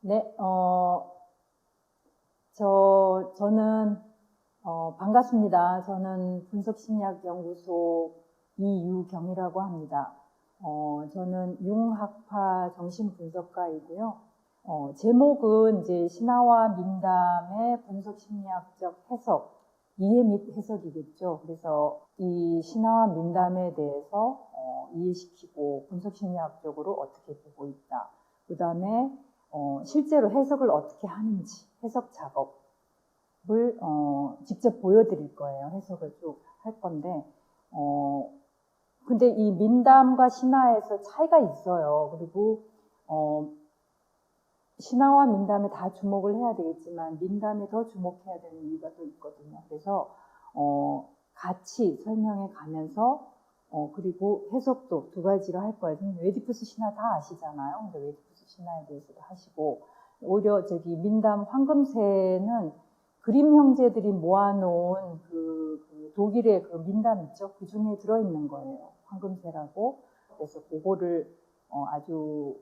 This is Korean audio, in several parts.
네, 저는, 반갑습니다. 저는 분석심리학연구소 이유경이라고 합니다. 저는 융학파 정신분석가이고요. 제목은 이제 신화와 민담의 분석심리학적 해석, 이해 및 해석이겠죠. 그래서 이 신화와 민담에 대해서 이해시키고 분석심리학적으로 어떻게 보고 있다. 그 다음에 실제로 해석을 어떻게 하는지 해석 작업을 직접 보여드릴 거예요. 해석을 쭉 할 건데 근데 이 민담과 신화에서 차이가 있어요. 그리고 신화와 민담에 다 주목을 해야 되겠지만 민담에 더 주목해야 되는 이유가 또 있거든요. 그래서 같이 설명해 가면서 그리고 해석도 두 가지로 할 거예요. 웨디푸스 신화 다 아시잖아요. 근데 웨디푸스 신화에 대해서도 하시고 오히려 저기 민담 황금새는 그림 형제들이 모아놓은 그 독일의 그 민담 있죠? 그 중에 들어있는 거예요. 황금새라고. 그래서 그거를 아주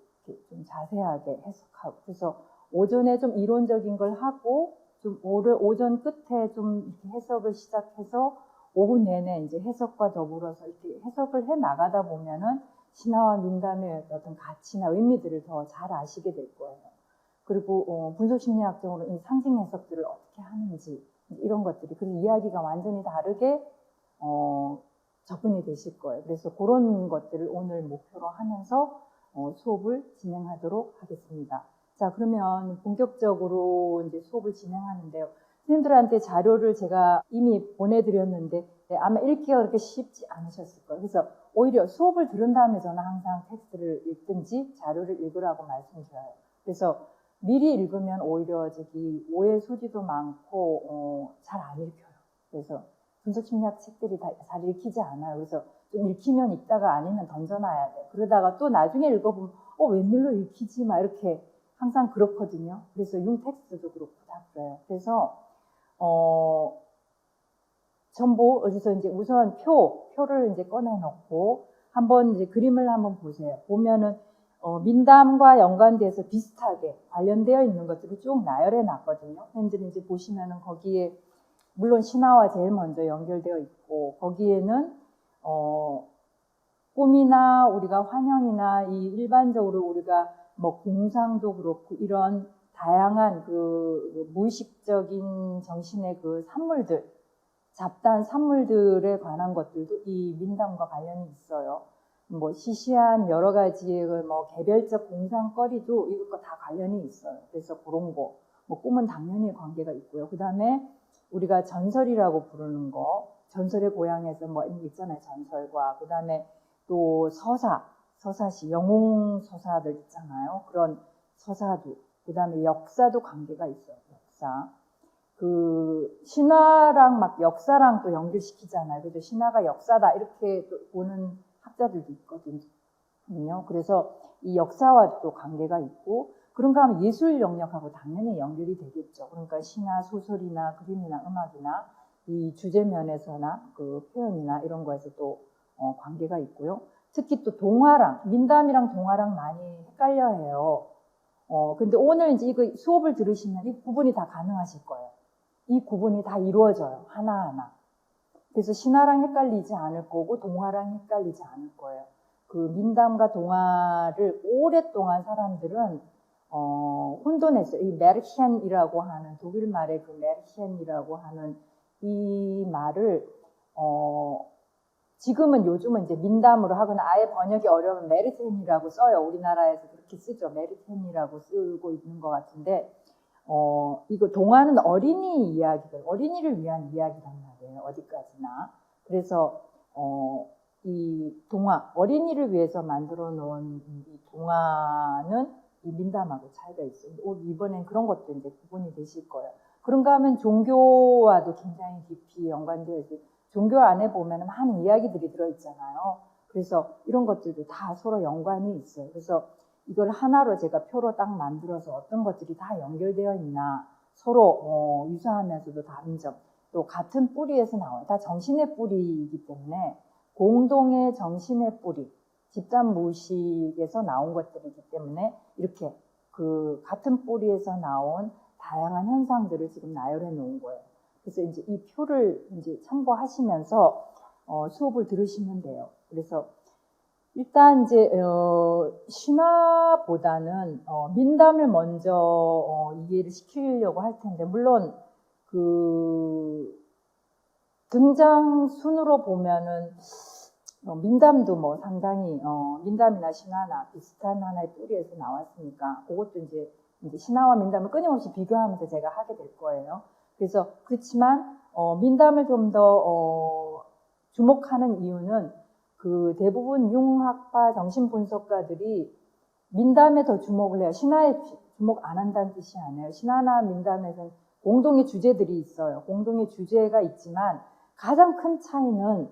좀 자세하게 해석하고 그래서 오전에 좀 이론적인 걸 하고 좀 오전 끝에 좀 이렇게 해석을 시작해서 오후 내내 이제 해석과 더불어서 이렇게 해석을 해 나가다 보면은 신화와 민담의 어떤 가치나 의미들을 더 잘 아시게 될 거예요. 그리고 분석심리학적으로 이 상징 해석들을 어떻게 하는지 이런 것들이 그리고 이야기가 완전히 다르게 접근이 되실 거예요. 그래서 그런 것들을 오늘 목표로 하면서 수업을 진행하도록 하겠습니다. 자, 그러면 본격적으로 이제 수업을 진행하는데요. 선생님들한테 자료를 제가 이미 보내드렸는데 아마 읽기가 그렇게 쉽지 않으셨을 거예요. 그래서 오히려 수업을 들은 다음에 저는 항상 텍스트를 읽든지 자료를 읽으라고 말씀드려요. 그래서 미리 읽으면 오히려 저기 오해 소지도 많고 잘 안 읽혀요. 그래서 분석심리학 책들이 다 잘 읽히지 않아요. 그래서 좀 읽히면 읽다가 아니면 던져놔야 돼. 그러다가 또 나중에 읽어보면 웬일로 읽히지? 막 이렇게 항상 그렇거든요. 그래서 융텍스트도 그렇고 다 그래요. 그래서 전부 어디서 이제 우선 표를 이제 꺼내놓고 한번 이제 그림을 한번 보세요. 보면은 민담과 연관돼서 비슷하게 관련되어 있는 것들을 쭉 나열해 놨거든요. 선생님들이 이제 보시면은 거기에 물론 신화와 제일 먼저 연결되어 있고 거기에는 꿈이나 우리가 환영이나 이 일반적으로 우리가 뭐 공상도 그렇고 이런 다양한 그 무의식적인 정신의 그 산물들, 잡다한 산물들에 관한 것들도 이 민담과 관련이 있어요. 뭐 시시한 여러 가지의 뭐 개별적 공상거리도 이것과 다 관련이 있어요. 그래서 그런 거, 뭐 꿈은 당연히 관계가 있고요. 그 다음에 우리가 전설이라고 부르는 거, 전설의 고향에서 뭐 있잖아요. 전설과 그 다음에 또 서사시, 영웅 서사들 있잖아요. 그런 서사도, 그 다음에 역사도 관계가 있어요. 역사. 그 신화랑 막 역사랑 또 연결시키잖아요. 그래서 신화가 역사다 이렇게 또 보는 학자들도 있거든요. 그래서 이 역사와 또 관계가 있고 그런가 하면 예술 영역하고 당연히 연결이 되겠죠. 그러니까 신화, 소설이나 그림이나 음악이나 이 주제면에서나 그 표현이나 이런 거에서 또 관계가 있고요. 특히 또 동화랑 민담이랑 동화랑 많이 헷갈려 해요. 근데 오늘 이제 이거 수업을 들으시면 이 구분이 다 가능하실 거예요. 이 구분이 다 이루어져요. 하나하나. 그래서 신화랑 헷갈리지 않을 거고 동화랑 헷갈리지 않을 거예요. 그 민담과 동화를 오랫동안 사람들은 혼돈했어요. 이 메르헨이라고 하는 독일 말의 그 메르헨이라고 하는 이 말을 지금은 요즘은 이제 민담으로 하거나 아예 번역이 어려우면 메르헨이라고 써요. 우리나라에서 그렇게 쓰죠. 메르헨이라고 쓰고 있는 것 같은데 이거 동화는 어린이 이야기들, 어린이를 위한 이야기란 말이에요. 어디까지나. 그래서 이 동화, 어린이를 위해서 만들어 놓은 이 동화는 이 민담하고 차이가 있어요. 이번엔 그런 것도 이제 구분이 되실 거예요. 그런가 하면 종교와도 굉장히 깊이 연관되어 있어요. 종교 안에 보면 많은 이야기들이 들어있잖아요. 그래서 이런 것들도 다 서로 연관이 있어요. 그래서 이걸 하나로 제가 표로 딱 만들어서 어떤 것들이 다 연결되어 있나 서로 유사하면서도 다른 점, 또 같은 뿌리에서 나와요. 다 정신의 뿌리이기 때문에 공동의 정신의 뿌리, 집단 무의식에서 나온 것들이기 때문에 이렇게 그 같은 뿌리에서 나온 다양한 현상들을 지금 나열해 놓은 거예요. 그래서 이제 이 표를 이제 참고하시면서 수업을 들으시면 돼요. 그래서 일단 이제 신화보다는 민담을 먼저 이해를 시키려고 할 텐데, 물론 그 등장 순으로 보면은 민담도 뭐 상당히 민담이나 신화나 비슷한 하나의 뿌리에서 나왔으니까 그것도 이제 신화와 민담을 끊임없이 비교하면서 제가 하게 될 거예요. 그래서 그렇지만 민담을 좀 더 주목하는 이유는 그 대부분 융학파 정신분석가들이 민담에 더 주목을 해요. 신화에 주목 안 한다는 뜻이 아니에요. 신화나 민담에서는 공동의 주제들이 있어요. 공동의 주제가 있지만 가장 큰 차이는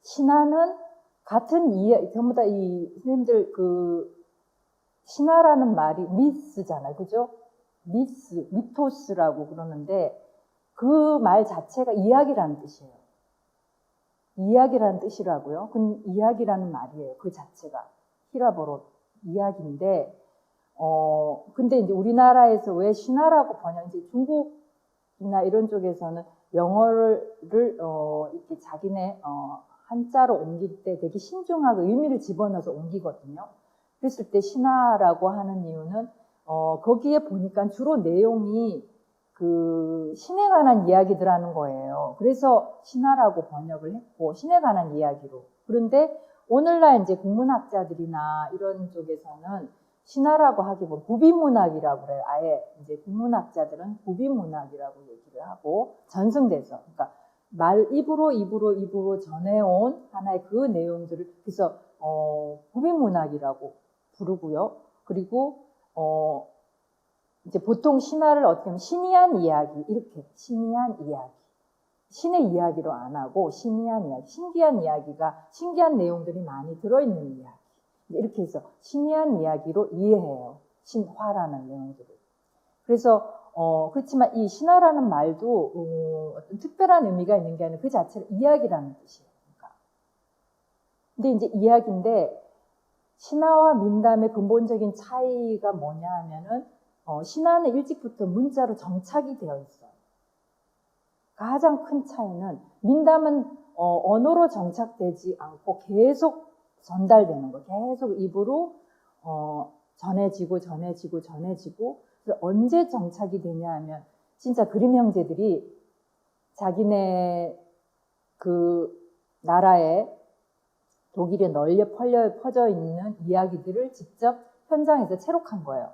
신화는 같은 전부 다 이 선생님들 그 신화라는 말이 미스잖아요. 그죠? 미토스라고 그러는데 그 말 자체가 이야기라는 뜻이에요. 이야기라는 뜻이라고요. 그 이야기라는 말이에요. 그 자체가. 히라보로 이야기인데, 근데 이제 우리나라에서 왜 신화라고 이제 중국이나 이런 쪽에서는 영어를, 이렇게 자기네, 한자로 옮길 때 되게 신중하게 의미를 집어넣어서 옮기거든요. 그랬을 때 신화라고 하는 이유는, 거기에 보니까 주로 내용이 그 신에 관한 이야기들 하는 거예요. 그래서 신화라고 번역을 했고, 신에 관한 이야기로. 그런데 오늘날 이제 국문학자들이나 이런 쪽에서는 신화라고 하기보다 구비문학이라고 그래요. 아예 이제 국문학자들은 구비문학이라고 얘기를 하고 전승돼서, 그러니까 입으로 전해온 하나의 그 내용들을 그래서 구비문학이라고 부르고요. 그리고 이제 보통 신화를 어떻게 하면 신이한 이야기, 이렇게 신이한 이야기. 신의 이야기로 안 하고 신이한 이야기, 신기한 이야기가 신기한 내용들이 많이 들어있는 이야기. 이렇게 해서 신이한 이야기로 이해해요. 신화라는 내용들을. 그래서 그렇지만 이 신화라는 말도 어떤 특별한 의미가 있는 게 아니라 그 자체를 이야기라는 뜻이에요. 그러니까. 근데 이제 이야기인데 신화와 민담의 근본적인 차이가 뭐냐 하면은 신화는 일찍부터 문자로 정착이 되어 있어요. 가장 큰 차이는 민담은 언어로 정착되지 않고 계속 전달되는 거예요. 계속 입으로 전해지고 그래서 언제 정착이 되냐 하면 진짜 그림 형제들이 자기네 그 나라에 독일에 널리 퍼져 있는 이야기들을 직접 현장에서 채록한 거예요.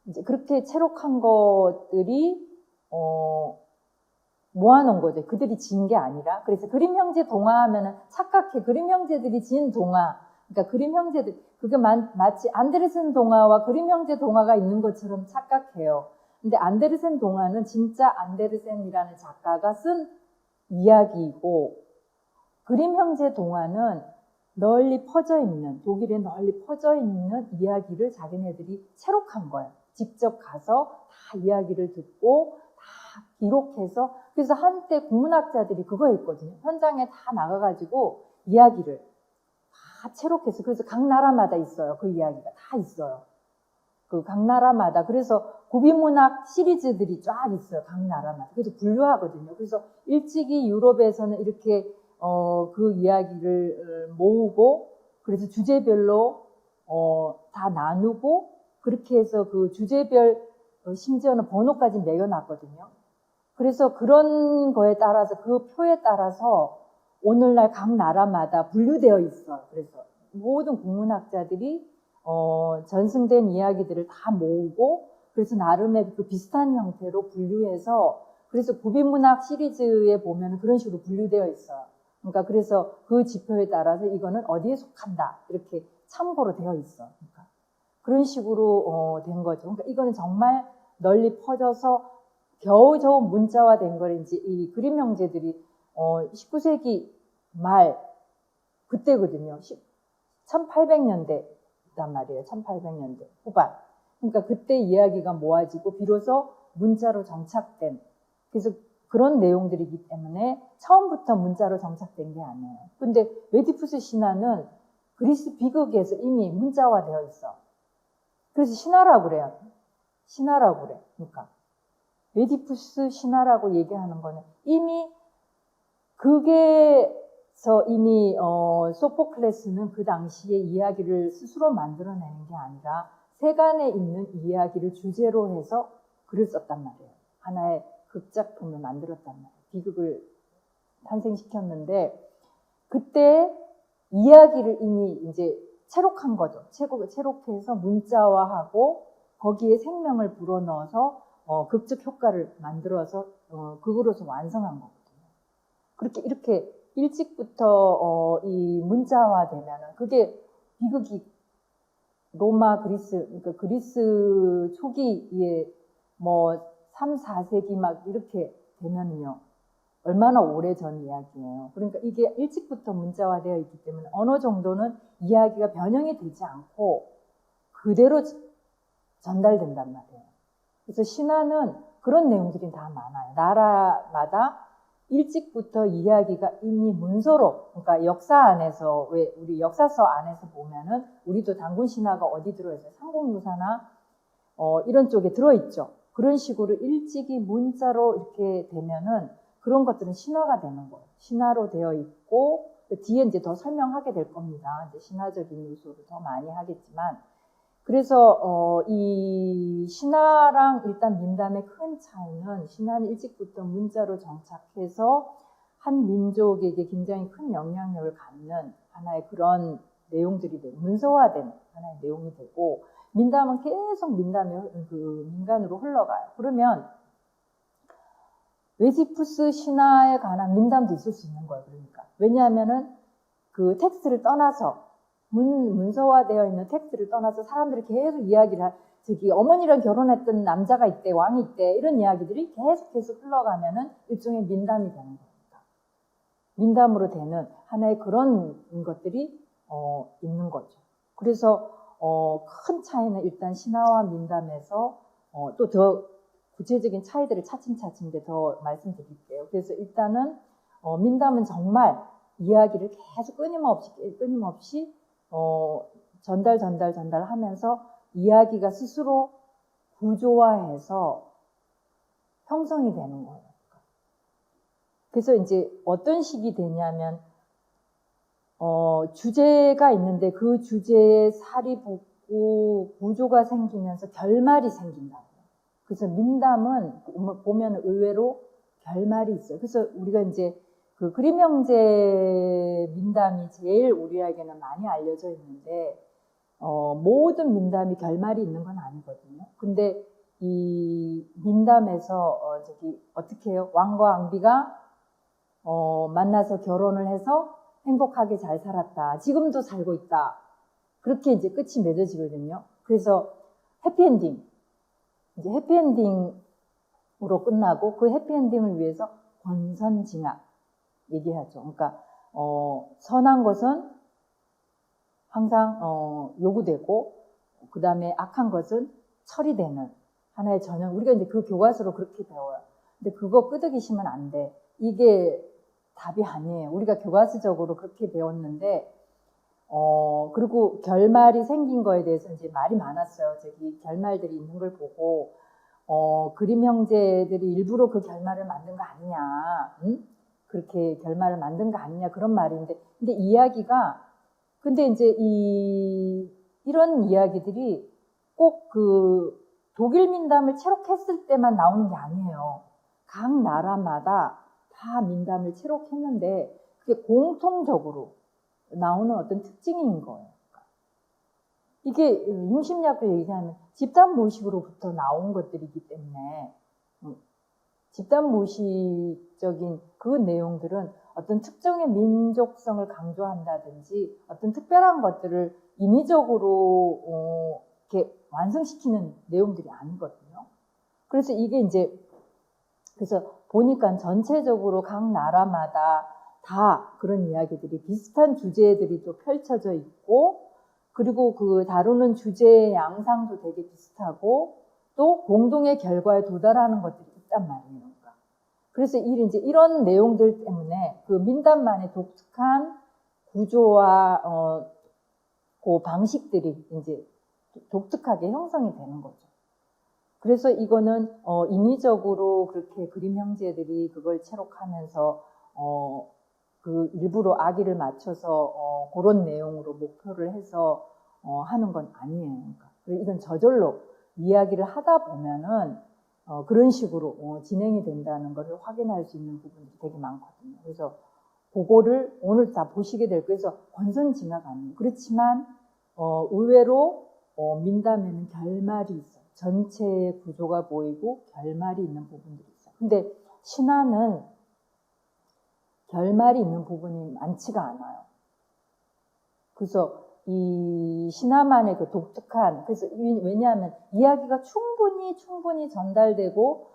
이제 그렇게 채록한 것들이 모아놓은 거죠. 그들이 지은 게 아니라. 그래서 그림 형제 동화 하면은 착각해. 그림 형제들이 지은 동화. 그러니까 그림 형제들, 그게 마치 안데르센 동화와 그림 형제 동화가 있는 것처럼 착각해요. 근데 안데르센 동화는 진짜 안데르센이라는 작가가 쓴 이야기이고, 그림 형제 동화는 널리 퍼져 있는, 독일에 널리 퍼져 있는 이야기를 자기네들이 채록한 거예요. 직접 가서 다 이야기를 듣고 다 기록해서, 그래서 한때 국문학자들이 그거 했거든요. 현장에 다 나가가지고 이야기를 다 채록해서, 그래서 각 나라마다 있어요. 그 이야기가 다 있어요. 그 각 나라마다. 그래서 구비문학 시리즈들이 쫙 있어요. 각 나라마다. 그래서 분류하거든요. 그래서 일찍이 유럽에서는 이렇게 그 이야기를 모으고, 그래서 주제별로 다 나누고, 그렇게 해서 그 주제별 심지어는 번호까지 매겨놨거든요. 그래서 그런 거에 따라서 그 표에 따라서 오늘날 각 나라마다 분류되어 있어요. 그래서 모든 국문학자들이 전승된 이야기들을 다 모으고, 그래서 나름의 그 비슷한 형태로 분류해서, 그래서 구비문학 시리즈에 보면 그런 식으로 분류되어 있어요. 그러니까 그래서 그 지표에 따라서 이거는 어디에 속한다 이렇게 참고로 되어 있어. 그러니까 그런 식으로 된 거죠. 그러니까 이거는 정말 널리 퍼져서 겨우겨우 문자화된 걸 이제 이 그림 형제들이 19세기 말 그때거든요. 1800년대단 말이에요. 1800년대 후반. 그러니까 그때 이야기가 모아지고 비로소 문자로 정착된, 그래서 그런 내용들이기 때문에 처음부터 문자로 정착된 게 아니에요. 근데 웨디푸스 신화는 그리스 비극에서 이미 문자화되어 있어. 그래서 신화라고 그래요. 신화라고 그래. 그러니까 오이디푸스 신화라고 얘기하는 거는 이미 그게서 이미 소포클레스는 그 당시에 이야기를 스스로 만들어내는 게 아니라 세간에 있는 이야기를 주제로 해서 글을 썼단 말이에요. 하나의 극작품을 만들었단 말이에요. 비극을 탄생시켰는데 그때 이야기를 이미 이제 체록한 거죠. 체록해서 문자화하고 거기에 생명을 불어넣어서 극적 효과를 만들어서 극으로서 완성한 거거든요. 그렇게 이렇게 일찍부터 이 문자화되면은 그게 비극이 로마 그리스 그러니까 그리스 초기에 뭐 3, 4세기 막 이렇게 되면은요. 얼마나 오래전 이야기예요. 그러니까 이게 일찍부터 문자화되어 있기 때문에 어느 정도는 이야기가 변형이 되지 않고 그대로 전달된단 말이에요. 그래서 신화는 그런 내용들이 다 많아요. 나라마다 일찍부터 이야기가 이미 문서로, 그러니까 역사 안에서, 왜 우리 역사서 안에서 보면은 우리도 단군 신화가 어디 들어있어요? 삼국유사나 이런 쪽에 들어있죠. 그런 식으로 일찍이 문자로 이렇게 되면은 그런 것들은 신화가 되는 거예요. 신화로 되어 있고 뒤에 이제 더 설명하게 될 겁니다. 이제 신화적인 요소를 더 많이 하겠지만 그래서 이 신화랑 일단 민담의 큰 차이는 신화는 일찍부터 문자로 정착해서 한 민족에게 굉장히 큰 영향력을 갖는 하나의 그런 내용들이 되고 문서화된 하나의 내용이 되고 민담은 계속 민간으로 흘러가요. 그러면 오이디푸스 신화에 관한 민담도 있을 수 있는 거예요. 그러니까 왜냐하면은 그 텍스트를 떠나서 문서화되어 있는 텍스트를 떠나서 사람들이 계속 이야기를 저기 어머니랑 결혼했던 남자가 있대, 왕이 있대 이런 이야기들이 계속 흘러가면은 일종의 민담이 되는 겁니다. 민담으로 되는 하나의 그런 것들이 있는 거죠. 그래서 큰 차이는 일단 신화와 민담에서 또 더 구체적인 차이들을 차츰차츰 더 말씀드릴게요. 그래서 일단은 민담은 정말 이야기를 계속 끊임없이 전달하면서 이야기가 스스로 구조화해서 형성이 되는 거예요. 그래서 이제 어떤 식이 되냐면 주제가 있는데 그 주제에 살이 붙고 구조가 생기면서 결말이 생긴다고요. 그래서 민담은 보면 의외로 결말이 있어요. 그래서 우리가 이제 그 그림 형제 민담이 제일 우리에게는 많이 알려져 있는데 모든 민담이 결말이 있는 건 아니거든요. 근데 이 민담에서 어떻게 해요? 왕과 왕비가 만나서 결혼을 해서 행복하게 잘 살았다. 지금도 살고 있다. 그렇게 이제 끝이 맺어지거든요. 그래서 해피엔딩. 이제 해피엔딩으로 끝나고 그 해피엔딩을 위해서 권선징악 얘기하죠. 그러니까 선한 것은 항상 요구되고 그 다음에 악한 것은 처리되는 하나의 전형. 우리가 이제 그 교과서로 그렇게 배워요. 근데 그거 끄덕이시면 안 돼. 이게 답이 아니에요. 우리가 교과서적으로 그렇게 배웠는데 그리고 결말이 생긴 거에 대해서 이제 말이 많았어요. 결말들이 있는 걸 보고 그림 형제들이 일부러 그 결말을 만든 거 아니냐, 응? 그렇게 결말을 만든 거 아니냐 그런 말인데, 근데 이야기가 근데 이제 이런 이야기들이 꼭 그 독일 민담을 체록했을 때만 나오는 게 아니에요. 각 나라마다 다 민담을 체록했는데 그게 공통적으로 나오는 어떤 특징인 거예요. 이게 융심리학도 얘기하면 집단 모식으로부터 나온 것들이기 때문에 집단 모식적인 그 내용들은 어떤 특정의 민족성을 강조한다든지 어떤 특별한 것들을 인위적으로 이렇게 완성시키는 내용들이 아니거든요. 그래서 이게 이제 그래서 보니까 전체적으로 각 나라마다 다 그런 이야기들이 비슷한 주제들이 또 펼쳐져 있고 그리고 그 다루는 주제의 양상도 되게 비슷하고 또 공동의 결과에 도달하는 것들이 있단 말이에요. 그래서 이제 이런 내용들 때문에 그 민담만의 독특한 구조와 그 방식들이 이제 독특하게 형성이 되는 거죠. 그래서 이거는 인위적으로 그렇게 그림 형제들이 그걸 채록하면서 그 일부러 악의를 맞춰서 그런 내용으로 목표를 해서 하는 건 아니에요. 그러니까 이건 저절로 이야기를 하다 보면은 그런 식으로 진행이 된다는 것을 확인할 수 있는 부분들이 되게 많거든요. 그래서 그거를 오늘 다 보시게 될 거예요. 그래서 권선징악 아니에요. 그렇지만 의외로 민담에는 결말이 있어요. 전체의 구조가 보이고 결말이 있는 부분들이 있어요. 근데 신화는 결말이 있는 부분이 많지가 않아요. 그래서 이 신화만의 그 독특한, 그래서 왜냐하면 이야기가 충분히 전달되고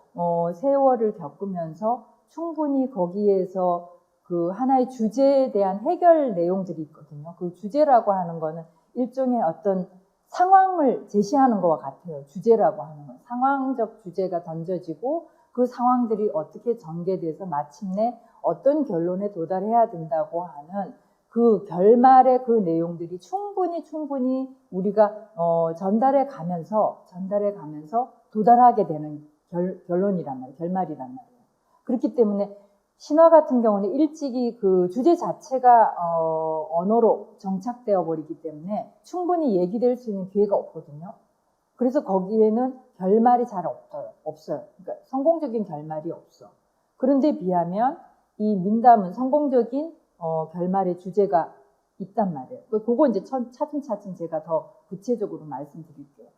세월을 겪으면서 충분히 거기에서 그 하나의 주제에 대한 해결 내용들이 있거든요. 그 주제라고 하는 거는 일종의 어떤 상황을 제시하는 것과 같아요. 주제라고 하는 건 상황적 주제가 던져지고 그 상황들이 어떻게 전개돼서 마침내 어떤 결론에 도달해야 된다고 하는 그 결말의 그 내용들이 충분히 우리가 전달해 가면서 도달하게 되는 결론이란 말이에요. 결말이란 말이에요. 그렇기 때문에 신화 같은 경우는 일찍이 그 주제 자체가 언어로 정착되어 버리기 때문에 충분히 얘기될 수 있는 기회가 없거든요. 그래서 거기에는 결말이 잘 없어요. 그러니까 성공적인 결말이 없어. 그런데 비하면 이 민담은 성공적인 결말의 주제가 있단 말이에요. 그거 이제 차츰 제가 더 구체적으로 말씀드릴게요.